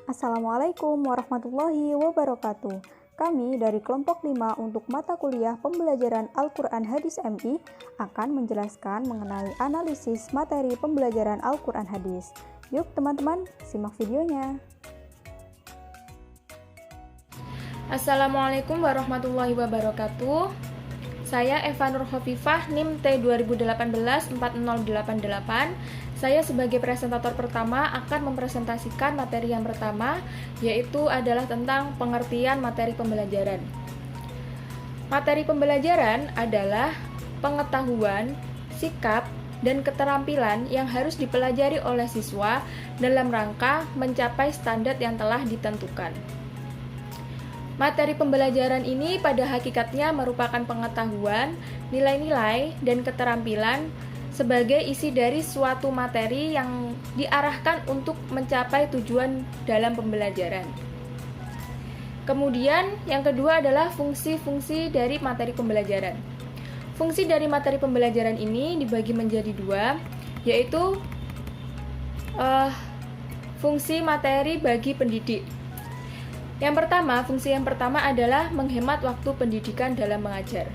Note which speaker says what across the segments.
Speaker 1: Assalamualaikum warahmatullahi wabarakatuh. Kami dari kelompok 5 untuk mata kuliah pembelajaran Al-Quran Hadis MI akan menjelaskan mengenai analisis materi pembelajaran Al-Quran Hadis. Yuk teman-teman, simak videonya.
Speaker 2: Assalamualaikum warahmatullahi wabarakatuh. Saya Eva Nur Khofifah, NIM T 2018-4088. Saya sebagai presentator pertama akan mempresentasikan materi yang pertama, yaitu adalah tentang pengertian materi pembelajaran. Materi pembelajaran adalah pengetahuan, sikap, dan keterampilan yang harus dipelajari oleh siswa dalam rangka mencapai standar yang telah ditentukan. Materi pembelajaran ini pada hakikatnya merupakan pengetahuan, nilai-nilai, dan keterampilan sebagai isi dari suatu materi yang diarahkan untuk mencapai tujuan dalam pembelajaran. Kemudian yang kedua adalah fungsi-fungsi dari materi pembelajaran. Fungsi dari materi pembelajaran ini dibagi menjadi dua, yaitu fungsi materi bagi pendidik. Fungsi yang pertama adalah menghemat waktu pendidikan dalam mengajar.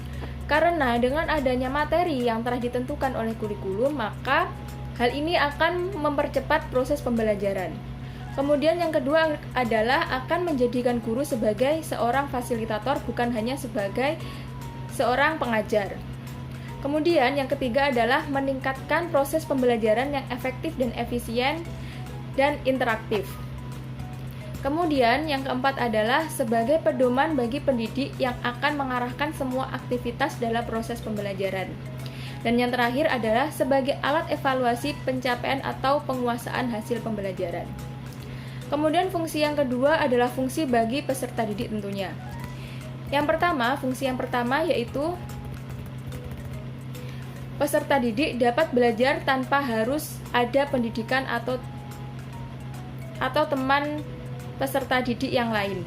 Speaker 2: Karena dengan adanya materi yang telah ditentukan oleh kurikulum, maka hal ini akan mempercepat proses pembelajaran. Kemudian yang kedua adalah akan menjadikan guru sebagai seorang fasilitator, bukan hanya sebagai seorang pengajar. Kemudian yang ketiga adalah meningkatkan proses pembelajaran yang efektif dan efisien dan interaktif. Kemudian yang keempat adalah sebagai pedoman bagi pendidik yang akan mengarahkan semua aktivitas dalam proses pembelajaran. Dan yang terakhir adalah sebagai alat evaluasi pencapaian atau penguasaan hasil pembelajaran. Kemudian fungsi yang kedua adalah fungsi bagi peserta didik tentunya. Fungsi yang pertama yaitu peserta didik dapat belajar tanpa harus ada pendidikan atau teman peserta didik yang lain.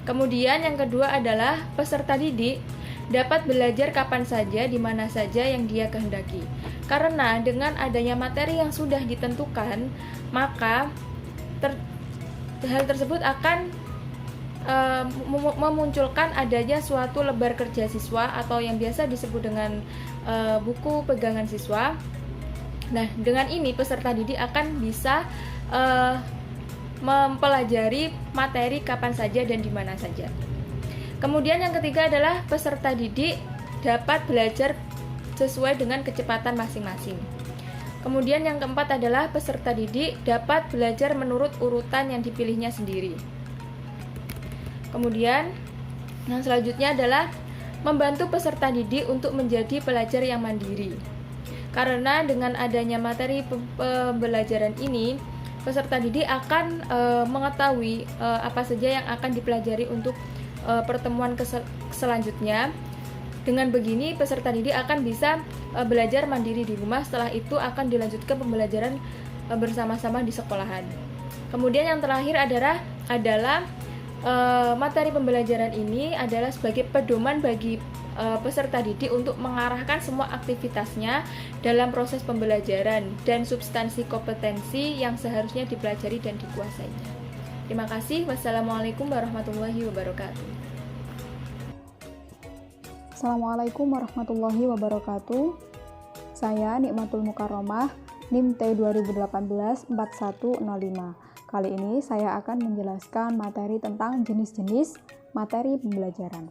Speaker 2: Kemudian yang kedua adalah peserta didik dapat belajar kapan saja, di mana saja yang dia kehendaki. Karena dengan adanya materi yang sudah ditentukan, maka hal tersebut akan memunculkan adanya suatu lembar kerja siswa atau yang biasa disebut dengan buku pegangan siswa. Nah, dengan ini peserta didik akan bisa mempelajari materi kapan saja dan di mana saja. Kemudian yang ketiga adalah peserta didik dapat belajar sesuai dengan kecepatan masing-masing. Kemudian yang keempat adalah peserta didik dapat belajar menurut urutan yang dipilihnya sendiri. Kemudian yang selanjutnya adalah membantu peserta didik untuk menjadi pelajar yang mandiri. Karena dengan adanya materi pembelajaran ini, peserta didik akan mengetahui apa saja yang akan dipelajari untuk pertemuan selanjutnya. Dengan begini, peserta didik akan bisa belajar mandiri di rumah. Setelah itu akan dilanjutkan pembelajaran bersama-sama di sekolahan. Kemudian yang terakhir adalah materi pembelajaran ini adalah sebagai pedoman bagi peserta didik untuk mengarahkan semua aktivitasnya dalam proses pembelajaran dan substansi kompetensi yang seharusnya dipelajari dan dikuasainya. Terima kasih. Wassalamualaikum warahmatullahi wabarakatuh.
Speaker 1: Assalamualaikum warahmatullahi wabarakatuh. Saya Nikmatul Mukarromah, NIM T 2018-4105. Kali ini saya akan menjelaskan materi tentang jenis-jenis materi pembelajaran.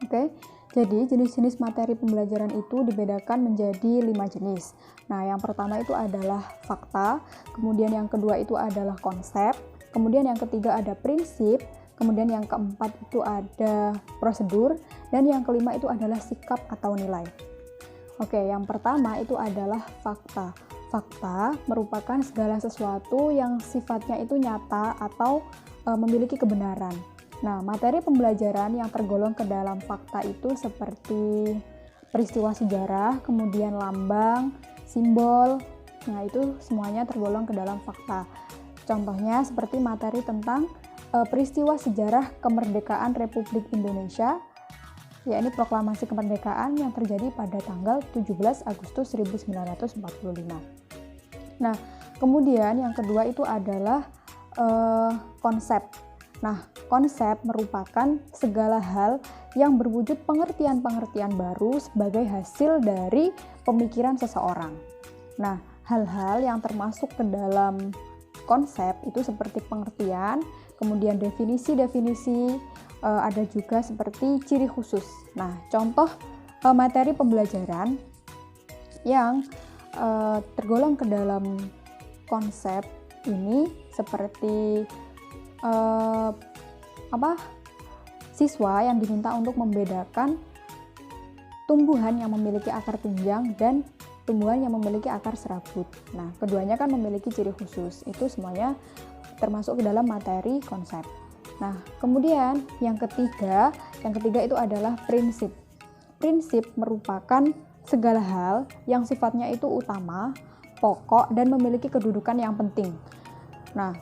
Speaker 1: Oke, jadi jenis-jenis materi pembelajaran itu dibedakan menjadi 5 jenis. Nah, yang pertama itu adalah fakta, kemudian yang kedua itu adalah konsep, kemudian yang ketiga ada prinsip, kemudian yang keempat itu ada prosedur, dan yang kelima itu adalah sikap atau nilai. Oke, yang pertama itu adalah fakta. Fakta merupakan segala sesuatu yang sifatnya itu nyata atau memiliki kebenaran. Nah, materi pembelajaran yang tergolong ke dalam fakta itu seperti peristiwa sejarah, kemudian lambang, simbol. Nah, itu semuanya tergolong ke dalam fakta. Contohnya seperti materi tentang peristiwa sejarah kemerdekaan Republik Indonesia, yakni proklamasi kemerdekaan yang terjadi pada tanggal 17 Agustus 1945. Nah, kemudian yang kedua itu adalah konsep. Nah, konsep merupakan segala hal yang berwujud pengertian-pengertian baru sebagai hasil dari pemikiran seseorang. Nah, hal-hal yang termasuk ke dalam konsep itu seperti pengertian, kemudian definisi-definisi, ada juga seperti ciri khusus. Nah, contoh materi pembelajaran yang tergolong ke dalam konsep ini seperti siswa yang diminta untuk membedakan tumbuhan yang memiliki akar tunjang dan tumbuhan yang memiliki akar serabut. Nah, keduanya kan memiliki ciri khusus. Itu semuanya termasuk ke dalam materi konsep. Nah, kemudian yang ketiga itu adalah prinsip. Prinsip merupakan segala hal yang sifatnya itu utama, pokok, dan memiliki kedudukan yang penting. Nah,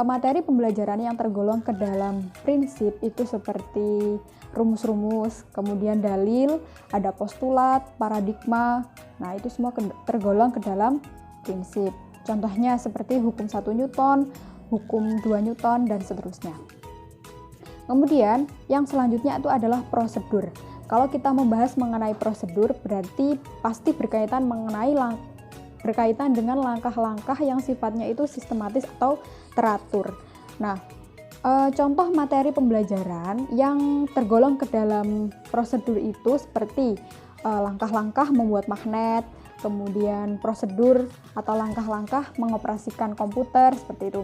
Speaker 1: materi pembelajaran yang tergolong ke dalam prinsip itu seperti rumus-rumus, kemudian dalil, ada postulat, paradigma. Nah, itu semua tergolong ke dalam prinsip. Contohnya seperti hukum 1 Newton, hukum 2 Newton, dan seterusnya. Kemudian, yang selanjutnya itu adalah prosedur. Kalau kita membahas mengenai prosedur, berarti pasti berkaitan dengan langkah-langkah yang sifatnya itu sistematis atau teratur. Nah, contoh materi pembelajaran yang tergolong ke dalam prosedur itu seperti langkah-langkah membuat magnet, kemudian prosedur atau langkah-langkah mengoperasikan komputer, seperti itu.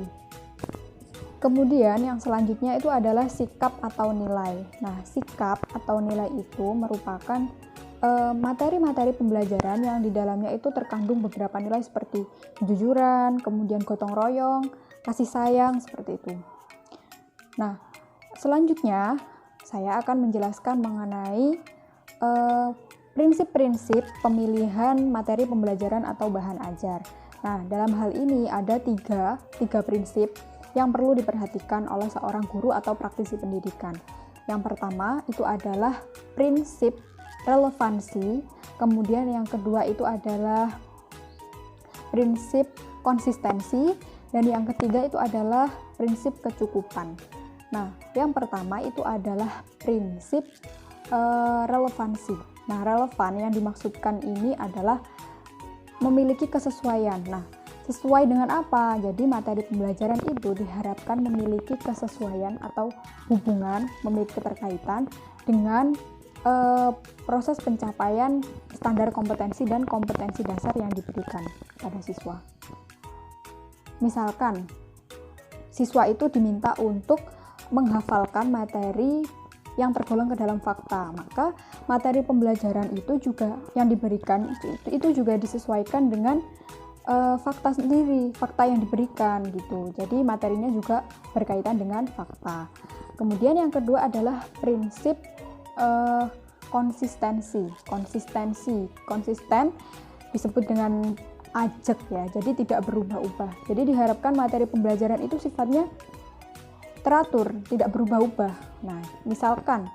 Speaker 1: Kemudian yang selanjutnya itu adalah sikap atau nilai. Nah, sikap atau nilai itu merupakan materi-materi pembelajaran yang di dalamnya itu terkandung beberapa nilai seperti kejujuran, kemudian gotong royong, kasih sayang, seperti itu. Nah, selanjutnya saya akan menjelaskan mengenai prinsip-prinsip pemilihan materi pembelajaran atau bahan ajar. Nah, dalam hal ini ada tiga prinsip yang perlu diperhatikan oleh seorang guru atau praktisi pendidikan. Yang pertama itu adalah prinsip relevansi, kemudian yang kedua itu adalah prinsip konsistensi, dan yang ketiga itu adalah prinsip kecukupan. Nah, yang pertama itu adalah prinsip relevansi. Nah, relevan yang dimaksudkan ini adalah memiliki kesesuaian. Nah, sesuai dengan apa? Jadi materi pembelajaran itu diharapkan memiliki kesesuaian atau hubungan, memiliki keterkaitan dengan proses pencapaian standar kompetensi dan kompetensi dasar yang diberikan pada siswa. Misalkan, siswa itu diminta untuk menghafalkan materi yang tergolong ke dalam fakta, maka materi pembelajaran itu juga yang diberikan itu juga disesuaikan dengan fakta sendiri, fakta yang diberikan gitu. Jadi materinya juga berkaitan dengan fakta. Kemudian yang kedua adalah prinsip konsistensi. Konsisten disebut dengan ajek ya, jadi tidak berubah-ubah. Jadi diharapkan materi pembelajaran itu sifatnya teratur, tidak berubah-ubah. Nah, misalkan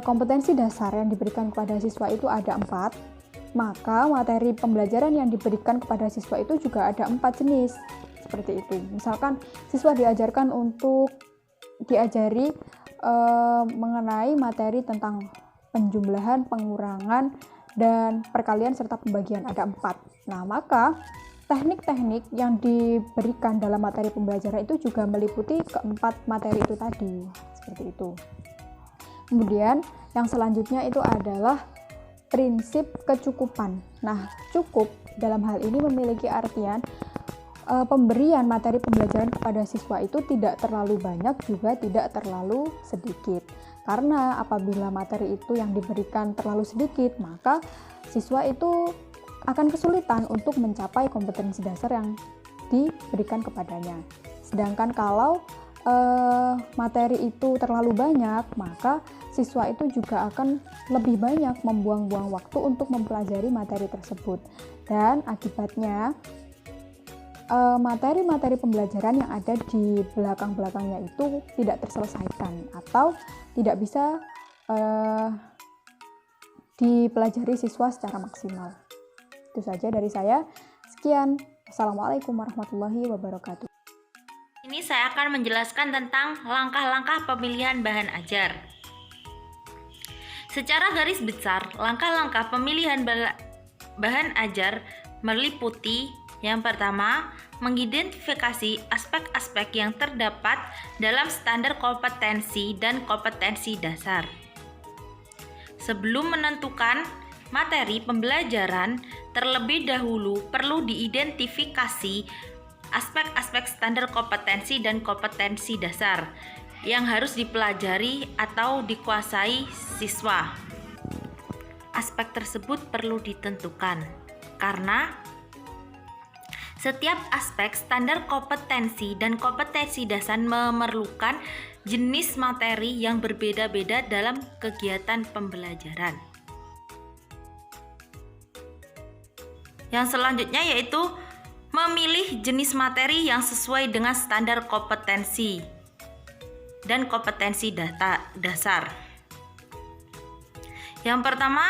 Speaker 1: kompetensi dasar yang diberikan kepada siswa itu ada 4, maka materi pembelajaran yang diberikan kepada siswa itu juga ada 4 jenis, seperti itu. Misalkan siswa diajarkan untuk diajari mengenai materi tentang penjumlahan, pengurangan, dan perkalian serta pembagian, ada 4. Nah, maka teknik-teknik yang diberikan dalam materi pembelajaran itu juga meliputi keempat materi itu tadi, seperti itu. Kemudian yang selanjutnya itu adalah prinsip kecukupan. Nah, cukup dalam hal ini memiliki artian pemberian materi pembelajaran kepada siswa itu tidak terlalu banyak juga tidak terlalu sedikit. Karena apabila materi itu yang diberikan terlalu sedikit, maka siswa itu akan kesulitan untuk mencapai kompetensi dasar yang diberikan kepadanya. Sedangkan kalau materi itu terlalu banyak, maka siswa itu juga akan lebih banyak membuang-buang waktu untuk mempelajari materi tersebut. Dan akibatnya materi-materi pembelajaran yang ada di belakang-belakangnya itu tidak terselesaikan atau tidak bisa dipelajari siswa secara maksimal. Itu saja dari saya. Sekian. Assalamualaikum warahmatullahi wabarakatuh.
Speaker 3: Ini saya akan menjelaskan tentang langkah-langkah pemilihan bahan ajar. Secara garis besar, langkah-langkah pemilihan bahan ajar meliputi yang pertama, mengidentifikasi aspek-aspek yang terdapat dalam standar kompetensi dan kompetensi dasar. Sebelum menentukan materi pembelajaran, terlebih dahulu perlu diidentifikasi aspek-aspek standar kompetensi dan kompetensi dasar yang harus dipelajari atau dikuasai siswa. Aspek tersebut perlu ditentukan karena setiap aspek standar kompetensi dan kompetensi dasar memerlukan jenis materi yang berbeda-beda dalam kegiatan pembelajaran. Yang selanjutnya yaitu memilih jenis materi yang sesuai dengan standar kompetensi dan kompetensi dasar. Yang pertama,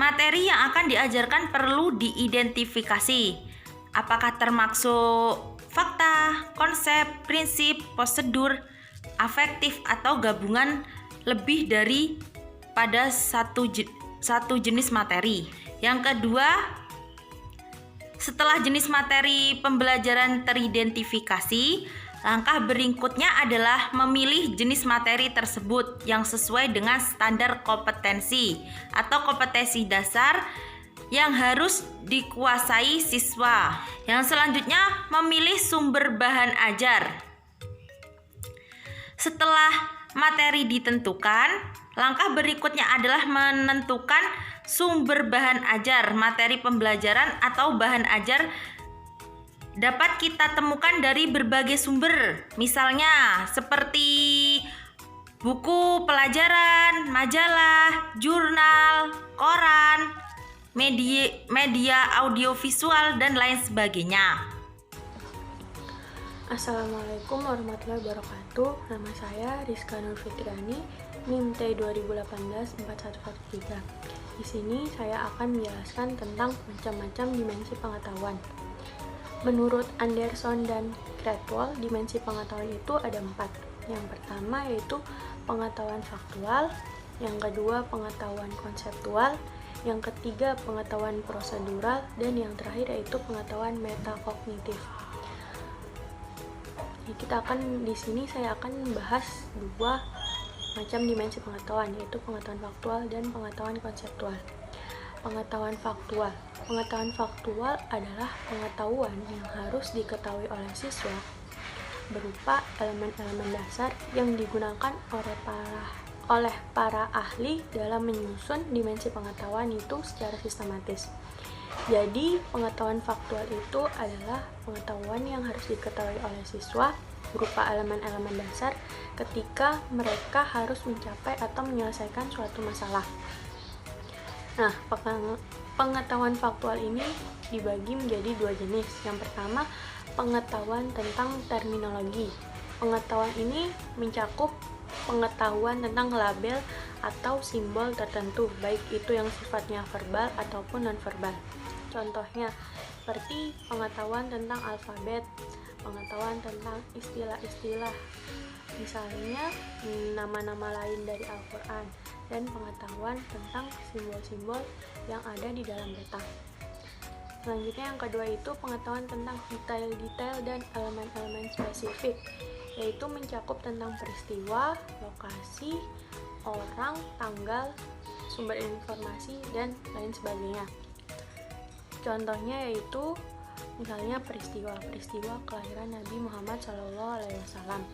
Speaker 3: materi yang akan diajarkan perlu diidentifikasi. Apakah termasuk fakta, konsep, prinsip, prosedur, afektif, atau gabungan lebih dari pada satu jenis materi. Yang kedua, setelah jenis materi pembelajaran teridentifikasi, langkah berikutnya adalah memilih jenis materi tersebut yang sesuai dengan standar kompetensi atau kompetensi dasar yang harus dikuasai siswa. Yang selanjutnya, memilih sumber bahan ajar. Setelah materi ditentukan, langkah berikutnya adalah menentukan sumber bahan ajar. Materi pembelajaran atau bahan ajar dapat kita temukan dari berbagai sumber, misalnya seperti buku pelajaran, majalah, jurnal, koran, media audiovisual, dan lain sebagainya.
Speaker 4: Assalamualaikum warahmatullahi wabarakatuh. Nama saya Rizka Nur Fitriani, NIM T 2018-4113. Di sini saya akan menjelaskan tentang macam-macam dimensi pengetahuan. Menurut Anderson dan Cradwell, dimensi pengetahuan itu ada 4. Yang pertama yaitu pengetahuan faktual, yang kedua pengetahuan konseptual, yang ketiga pengetahuan prosedural, dan yang terakhir yaitu pengetahuan metakognitif. Di sini saya akan membahas 2 macam dimensi pengetahuan, yaitu pengetahuan faktual dan pengetahuan konseptual. Pengetahuan faktual. Pengetahuan faktual adalah pengetahuan yang harus diketahui oleh siswa berupa elemen-elemen dasar yang digunakan oleh para ahli dalam menyusun dimensi pengetahuan itu secara sistematis. Jadi, pengetahuan faktual itu adalah pengetahuan yang harus diketahui oleh siswa berupa elemen-elemen dasar ketika mereka harus mencapai atau menyelesaikan suatu masalah. Nah, pengetahuan faktual ini dibagi menjadi 2 jenis. Yang pertama, pengetahuan tentang terminologi. Pengetahuan ini mencakup pengetahuan tentang label atau simbol tertentu, baik itu yang sifatnya verbal ataupun non-verbal. Contohnya, seperti pengetahuan tentang alfabet, pengetahuan tentang istilah-istilah, misalnya nama-nama lain dari Al-Quran, dan pengetahuan tentang simbol-simbol yang ada di dalam peta. Selanjutnya yang kedua itu pengetahuan tentang detail-detail dan elemen-elemen spesifik, yaitu mencakup tentang peristiwa, lokasi, orang, tanggal, sumber informasi, dan lain sebagainya. Contohnya yaitu misalnya peristiwa kelahiran Nabi Muhammad SAW.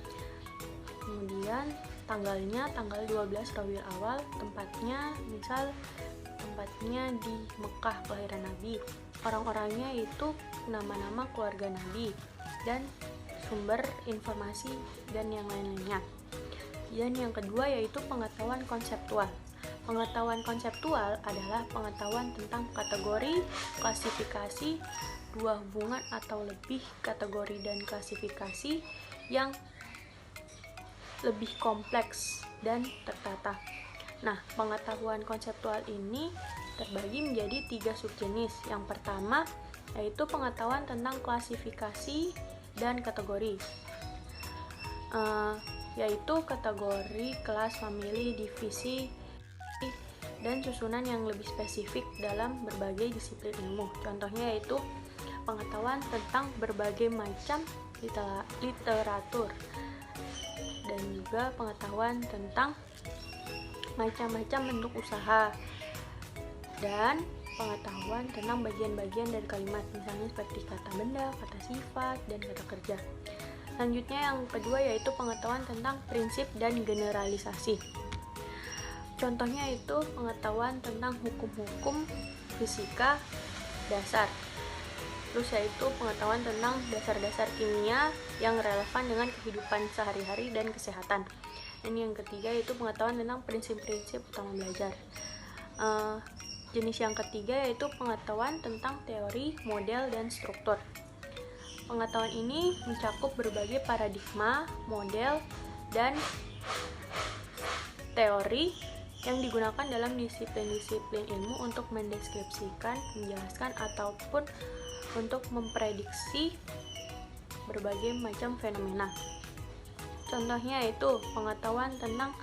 Speaker 4: Kemudian tanggalnya tanggal 12 Rabiul Awal, tempatnya di Mekah kelahiran Nabi. Orang-orangnya itu nama-nama keluarga Nabi dan sumber informasi dan yang lain-lainnya. Dan yang kedua yaitu pengetahuan konseptual. Pengetahuan konseptual adalah pengetahuan tentang kategori, klasifikasi, 2 hubungan atau lebih kategori dan klasifikasi yang lebih kompleks dan tertata. Nah, pengetahuan konseptual ini terbagi menjadi 3 subjenis. Yang pertama yaitu pengetahuan tentang klasifikasi dan kategori, yaitu kategori, kelas, famili, divisi, dan susunan yang lebih spesifik dalam berbagai disiplin ilmu. Contohnya yaitu pengetahuan tentang berbagai macam literatur, dan juga pengetahuan tentang macam-macam bentuk usaha, dan pengetahuan tentang bagian-bagian dari kalimat, misalnya seperti kata benda, kata sifat, dan kata kerja. Selanjutnya yang kedua yaitu pengetahuan tentang prinsip dan generalisasi. Contohnya itu pengetahuan tentang hukum-hukum fisika dasar. Terus yaitu pengetahuan tentang dasar-dasar kimia yang relevan dengan kehidupan sehari-hari dan kesehatan. Dan yang ketiga yaitu pengetahuan tentang prinsip-prinsip utama belajar. Jenis yang ketiga yaitu pengetahuan tentang teori, model, dan struktur. Pengetahuan ini mencakup berbagai paradigma, model, dan teori yang digunakan dalam disiplin-disiplin ilmu untuk mendeskripsikan, menjelaskan, ataupun untuk memprediksi berbagai macam fenomena. Contohnya yaitu pengetahuan tentang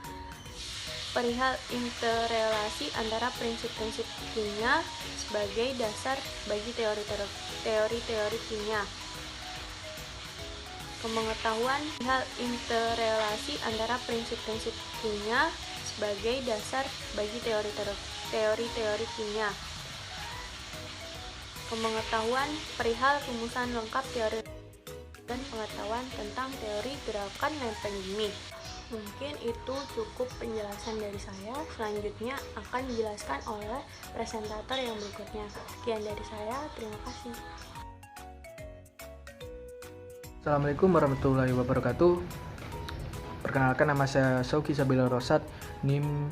Speaker 4: perihal interrelasi antara prinsip-prinsip kimia sebagai dasar bagi teori-teori kimia. Pengetahuan perihal interrelasi antara prinsip-prinsip kimia sebagai dasar bagi teori-teori kimia. Pengetahuan perihal rumusan lengkap teori dan pengetahuan tentang teori gerakan lempeng bumi. Mungkin itu cukup penjelasan dari saya. Selanjutnya akan dijelaskan oleh presentator yang berikutnya. Sekian dari saya, terima kasih.
Speaker 5: Assalamualaikum warahmatullahi wabarakatuh. Perkenalkan, nama saya Syauki Sabila Rosad, NIM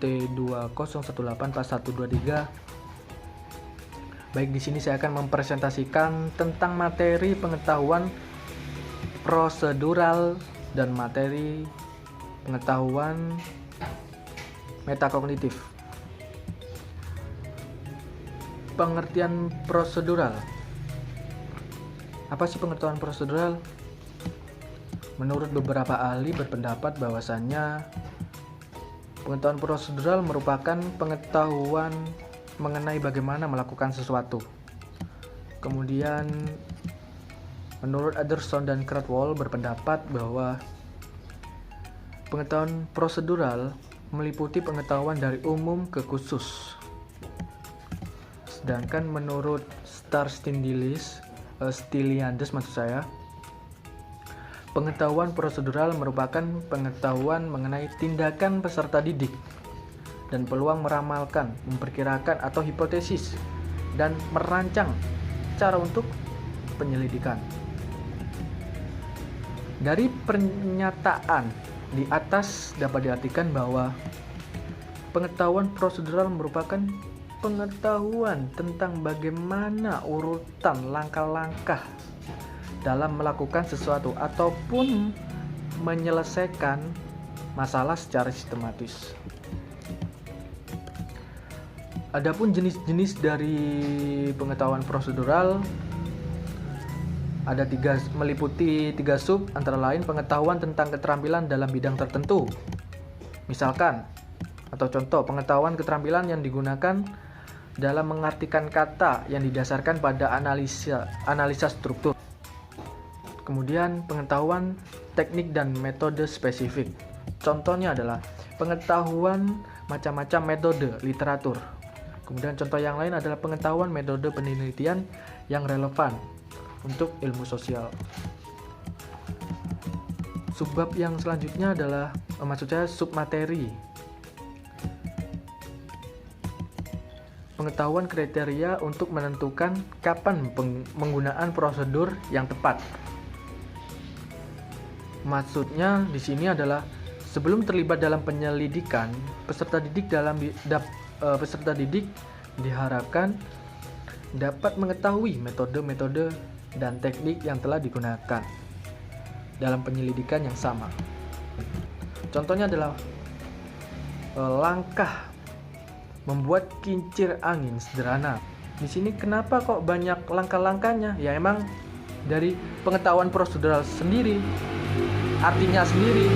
Speaker 5: T20184123. Baik, di sini saya akan mempresentasikan tentang materi pengetahuan prosedural dan materi pengetahuan metakognitif. Pengertian prosedural. Apa sih pengetahuan prosedural? Menurut beberapa ahli berpendapat bahwasannya pengetahuan prosedural merupakan pengetahuan mengenai bagaimana melakukan sesuatu. Kemudian menurut Anderson dan Cradwell berpendapat bahwa pengetahuan prosedural meliputi pengetahuan dari umum ke khusus. Sedangkan menurut Stylianides pengetahuan prosedural merupakan pengetahuan mengenai tindakan peserta didik dan peluang meramalkan, memperkirakan atau hipotesis dan merancang cara untuk penyelidikan. Dari pernyataan di atas dapat diartikan bahwa pengetahuan prosedural merupakan pengetahuan tentang bagaimana urutan langkah-langkah dalam melakukan sesuatu ataupun menyelesaikan masalah secara sistematis. Adapun jenis-jenis dari pengetahuan prosedural meliputi tiga sub, antara lain pengetahuan tentang keterampilan dalam bidang tertentu. Misalkan atau contoh, pengetahuan keterampilan yang digunakan dalam mengartikan kata yang didasarkan pada analisa struktur. Kemudian pengetahuan teknik dan metode spesifik. Contohnya adalah pengetahuan macam-macam metode literatur. Kemudian contoh yang lain adalah pengetahuan metode penelitian yang relevan untuk ilmu sosial. Subbab yang selanjutnya adalah submateri. Pengetahuan kriteria untuk menentukan kapan penggunaan prosedur yang tepat. Maksudnya di sini adalah sebelum terlibat dalam penyelidikan, peserta didik diharapkan dapat mengetahui metode-metode dan teknik yang telah digunakan dalam penyelidikan yang sama. Contohnya adalah langkah membuat kincir angin sederhana. Di sini kenapa kok banyak langkah-langkahnya? Ya emang dari pengetahuan prosedural sendiri, artinya sendiri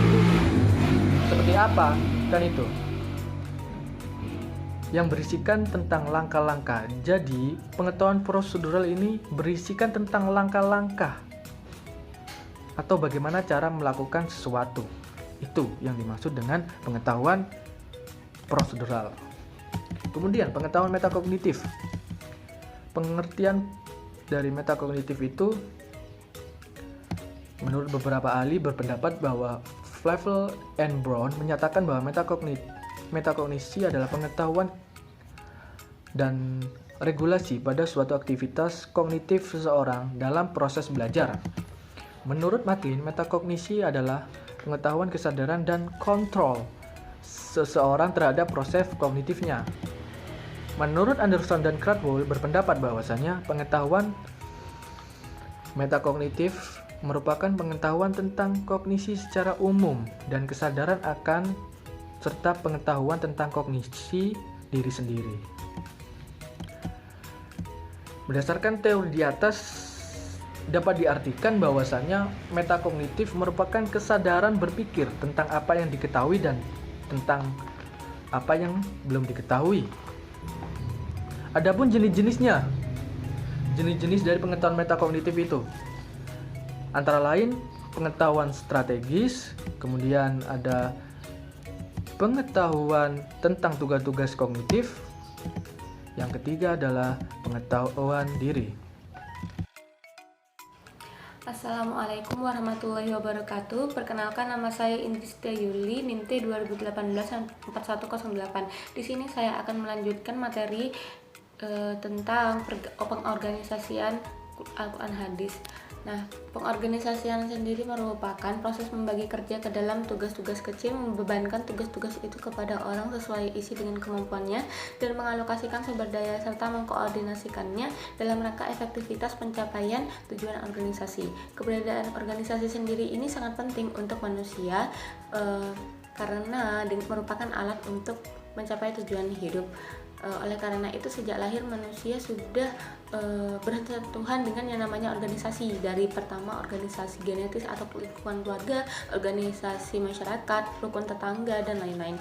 Speaker 5: seperti apa kan itu yang berisikan tentang langkah-langkah. Jadi pengetahuan prosedural ini berisikan tentang langkah-langkah atau bagaimana cara melakukan sesuatu. Itu yang dimaksud dengan pengetahuan prosedural. Kemudian pengetahuan metakognitif. Pengertian dari metakognitif itu menurut beberapa ahli berpendapat bahwa Flavel and Brown menyatakan bahwa metakognisi adalah pengetahuan dan regulasi pada suatu aktivitas kognitif seseorang dalam proses belajar. Menurut McLean, metakognisi adalah pengetahuan, kesadaran, dan kontrol seseorang terhadap proses kognitifnya. Menurut Anderson dan Cradwell berpendapat bahwasanya pengetahuan metakognitif merupakan pengetahuan tentang kognisi secara umum dan kesadaran akan serta pengetahuan tentang kognisi diri sendiri. Berdasarkan teori di atas, dapat diartikan bahwasanya metakognitif merupakan kesadaran berpikir tentang apa yang diketahui dan tentang apa yang belum diketahui. Adapun jenis-jenisnya, jenis-jenis dari pengetahuan metakognitif itu antara lain pengetahuan strategis, kemudian ada pengetahuan tentang tugas-tugas kognitif, yang ketiga adalah pengetahuan diri.
Speaker 6: Assalamualaikum warahmatullahi wabarakatuh. Perkenalkan, nama saya Indristia Yuli, NIM T 2018-4108. Di sini saya akan melanjutkan materi tentang pengorganisasian Al-Quran Hadis. Nah, pengorganisasian sendiri merupakan proses membagi kerja ke dalam tugas-tugas kecil, membebankan tugas-tugas itu kepada orang sesuai isi dengan kemampuannya, dan mengalokasikan sumber daya serta mengkoordinasikannya dalam rangka efektivitas pencapaian tujuan organisasi. Keberadaan organisasi sendiri ini sangat penting untuk manusia karena merupakan alat untuk mencapai tujuan hidup. Oleh karena itu sejak lahir manusia sudah bersentuhan dengan yang namanya organisasi, dari pertama organisasi genetis atau lingkungan keluarga, organisasi masyarakat, rukun tetangga, dan lain-lain.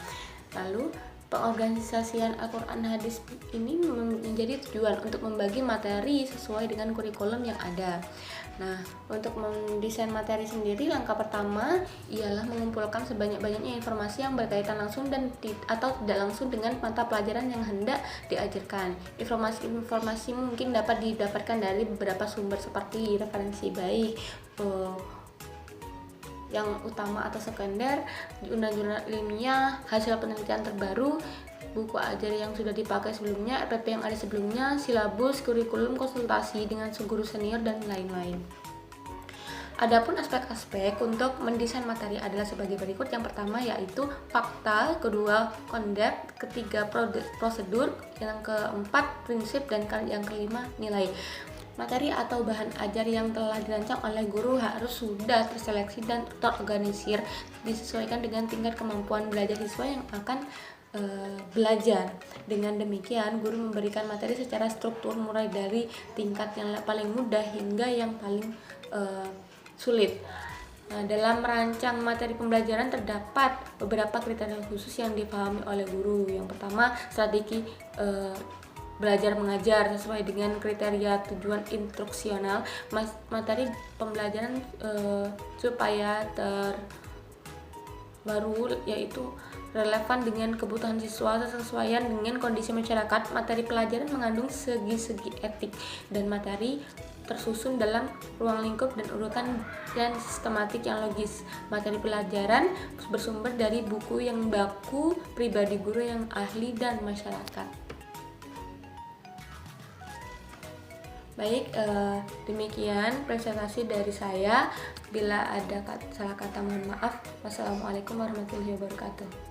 Speaker 6: Lalu pengorganisasian Al-Quran Hadis ini menjadi tujuan untuk membagi materi sesuai dengan kurikulum yang ada. Nah, untuk mendesain materi sendiri, langkah pertama ialah mengumpulkan sebanyak-banyaknya informasi yang berkaitan langsung dan atau tidak langsung dengan mata pelajaran yang hendak diajarkan. Informasi mungkin dapat didapatkan dari beberapa sumber seperti referensi baik yang utama atau sekunder, jurnal-jurnal ilmiah, hasil penelitian terbaru, buku ajar yang sudah dipakai sebelumnya, RPP yang ada sebelumnya, silabus, kurikulum, konsultasi dengan guru senior, dan lain-lain. Adapun aspek-aspek untuk mendesain materi adalah sebagai berikut. Yang pertama yaitu fakta, kedua konsep, ketiga prosedur, yang keempat prinsip, dan yang kelima nilai. Materi atau bahan ajar yang telah dirancang oleh guru harus sudah terseleksi dan terorganisir, disesuaikan dengan tingkat kemampuan belajar siswa yang akan belajar. Dengan demikian, guru memberikan materi secara struktur mulai dari tingkat yang paling mudah hingga yang paling sulit. Nah, dalam merancang materi pembelajaran terdapat beberapa kriteria khusus yang dipahami oleh guru. Yang pertama, strategi belajar mengajar sesuai dengan kriteria tujuan instruksional. Materi pembelajaran supaya terbaru yaitu relevan dengan kebutuhan siswa, sesuaian dengan kondisi masyarakat. Materi pelajaran mengandung segi-segi etik dan materi tersusun dalam ruang lingkup dan urutan dan sistematik yang logis. Materi pelajaran bersumber dari buku yang baku, pribadi guru yang ahli, dan masyarakat. Baik, demikian presentasi dari saya. Bila ada salah kata mohon maaf. Wassalamualaikum warahmatullahi wabarakatuh.